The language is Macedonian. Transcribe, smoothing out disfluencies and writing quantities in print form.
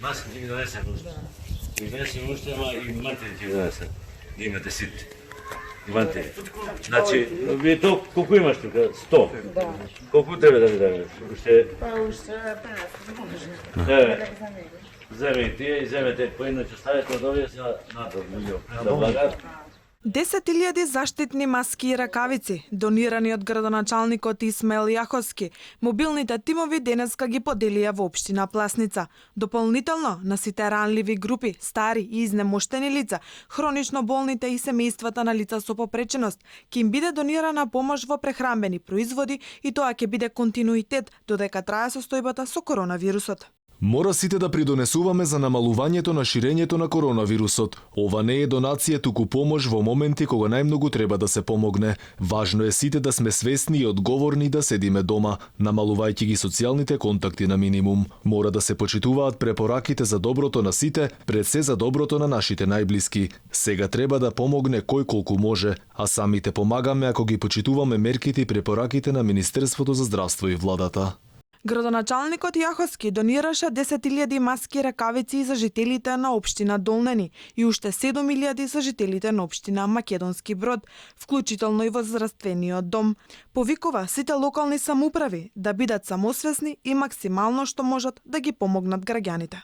Маски ќе ги донесем уште. Ќе ги донесем уште, ама и мантели ќе ги донесем. Да имате сите. Мантели. Значи, вие колку имаш тука? 100? Да. Колку тебе да ви дадем? Уште... Па уште 50 може. Еве, земете тие и земете по едно, ќе ставите од овие се надор, да влагат. 10.000 заштитни маски и ракавици, донирани од градоначалникот Исмаел Јаховски, мобилните тимови денеска ги поделија во општина Пласница. Дополнително, на сите ранливи групи, стари и изнемоштени лица, хронично болните и семејствата на лица со попреченост, ќе им биде донирана помош во прехранбени производи и тоа ќе биде континуитет додека трае состојбата со коронавирусот. Мора сите да придонесуваме за намалувањето на ширењето на коронавирусот. Ова не е донација, туку помош во моменти кога најмногу треба да се помогне. Важно е сите да сме свесни и одговорни да седиме дома, намалувајќи ги социјалните контакти на минимум. Мора да се почитуваат препораките за доброто на сите, пред се за доброто на нашите најблиски. Сега треба да помогне кој колку може, а самите помагаме ако ги почитуваме мерките и препораките на Министерството за здравство и владата. Градоначалникот Јаховски донираше 10.000 маски и ракавици за жителите на општина Долнени и уште 7.000 за жителите на општина Македонски Брод, вклучително и во здравствениот дом. Повикува сите локални самоуправи да бидат самосвесни и максимално што можат да ги помогнат граѓаните.